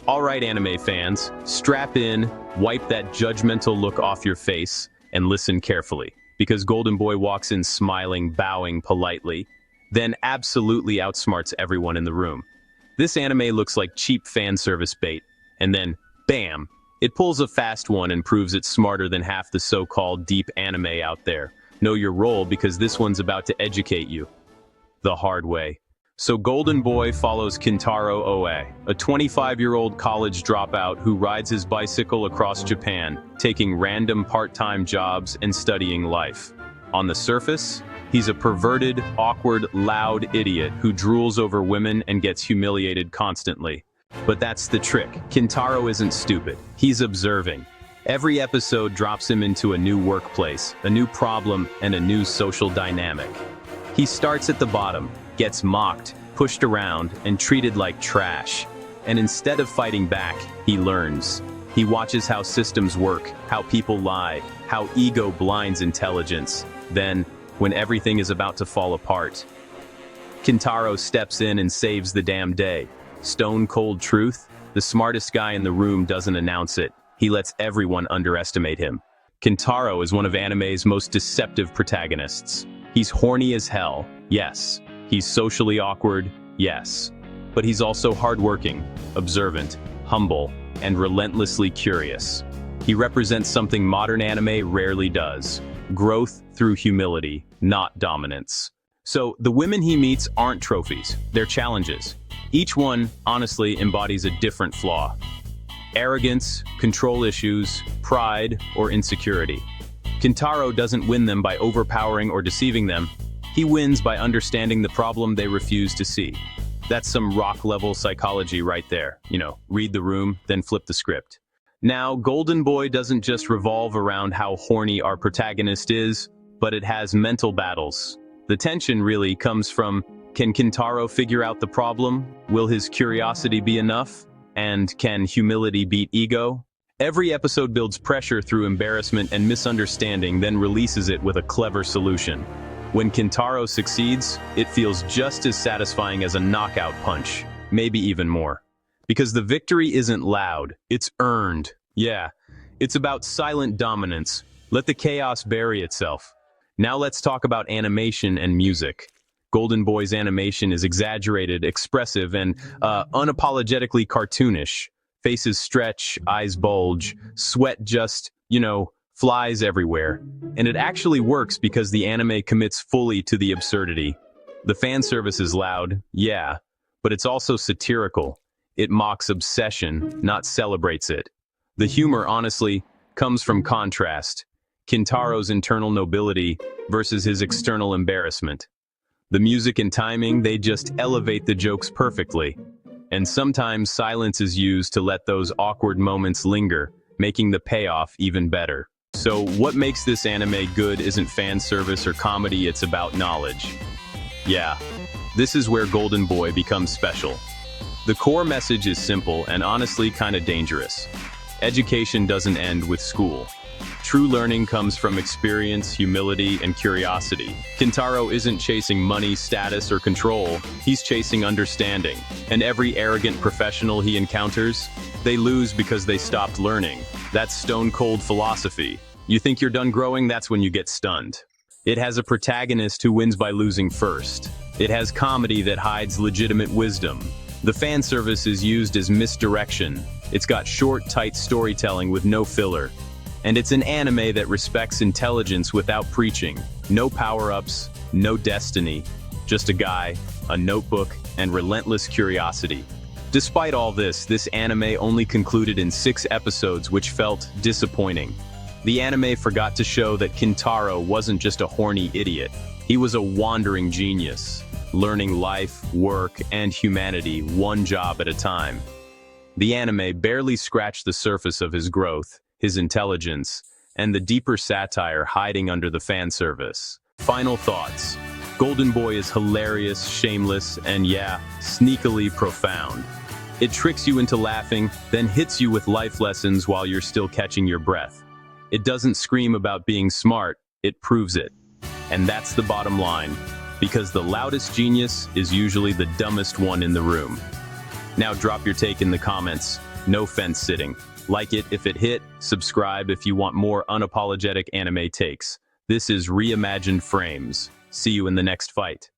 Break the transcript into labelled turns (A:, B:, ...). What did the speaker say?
A: Alright anime fans, strap in, wipe that judgmental look off your face, and listen carefully. Because Golden Boy walks in smiling, bowing politely, then absolutely outsmarts everyone in the room. This anime looks like cheap fan service bait, and then, bam! It pulls a fast one and proves it's smarter than half the so-called deep anime out there. Know your role because this one's about to educate you. The hard way. So Golden Boy follows Kintaro Oe, a 25-year-old college dropout who rides his bicycle across Japan, taking random part-time jobs and studying life. On the surface, he's a perverted, awkward, loud idiot who drools over women and gets humiliated constantly. But that's the trick. Kintaro isn't stupid. He's observing. Every episode drops him into a new workplace, a new problem, and a new social dynamic. He starts at the bottom, gets mocked, pushed around, and treated like trash. And instead of fighting back, he learns. He watches how systems work, how people lie, how ego blinds intelligence. Then, when everything is about to fall apart, Kintaro steps in and saves the damn day. Stone cold truth, the smartest guy in the room doesn't announce it. He lets everyone underestimate him. Kintaro is one of anime's most deceptive protagonists. He's horny as hell, yes. He's socially awkward, yes. But he's also hardworking, observant, humble, and relentlessly curious. He represents something modern anime rarely does. Growth through humility, not dominance. So, the women he meets aren't trophies, they're challenges. Each one, honestly, embodies a different flaw. Arrogance, control issues, pride, or insecurity. Kintaro doesn't win them by overpowering or deceiving them. He wins by understanding the problem they refuse to see. That's some rock-level psychology right there. You know, read the room, then flip the script. Now, Golden Boy doesn't just revolve around how horny our protagonist is, but it has mental battles. The tension really comes from, can Kintaro figure out the problem? Will his curiosity be enough? And can humility beat ego? Every episode builds pressure through embarrassment and misunderstanding, then releases it with a clever solution. When Kintaro succeeds, it feels just as satisfying as a knockout punch, maybe even more. Because the victory isn't loud, it's earned. Yeah, it's about silent dominance. Let the chaos bury itself. Now let's talk about animation and music. Golden Boy's animation is exaggerated, expressive, and unapologetically cartoonish. Faces stretch, eyes bulge, sweat just, flies everywhere. And it actually works because the anime commits fully to the absurdity. The fan service is loud, yeah, but it's also satirical. It mocks obsession, not celebrates it. The humor, honestly, comes from contrast. Kintaro's internal nobility versus his external embarrassment. The music and timing, they just elevate the jokes perfectly. And sometimes silence is used to let those awkward moments linger, making the payoff even better. So what makes this anime good isn't fan service or comedy, it's about knowledge. Yeah, this is where Golden Boy becomes special. The core message is simple and honestly kinda dangerous. Education doesn't end with school. True learning comes from experience, humility, and curiosity. Kintaro isn't chasing money, status, or control. He's chasing understanding. And every arrogant professional he encounters, they lose because they stopped learning. That's stone-cold philosophy. You think you're done growing, that's when you get stunned. It has a protagonist who wins by losing first. It has comedy that hides legitimate wisdom. The fan service is used as misdirection. It's got short, tight storytelling with no filler. And it's an anime that respects intelligence without preaching. No power-ups, no destiny. Just a guy, a notebook, and relentless curiosity. Despite all this anime only concluded in 6 episodes, which felt disappointing. The anime forgot to show that Kintaro wasn't just a horny idiot. He was a wandering genius, learning life, work, and humanity one job at a time. The anime barely scratched the surface of his growth, his intelligence, and the deeper satire hiding under the fan service. Final thoughts. Golden Boy is hilarious, shameless, and yeah, sneakily profound. It tricks you into laughing, then hits you with life lessons while you're still catching your breath. It doesn't scream about being smart, it proves it. And that's the bottom line, because the loudest genius is usually the dumbest one in the room. Now drop your take in the comments. No fence sitting. Like it if it hit, subscribe if you want more unapologetic anime takes. This is Reimagined Frames. See you in the next fight.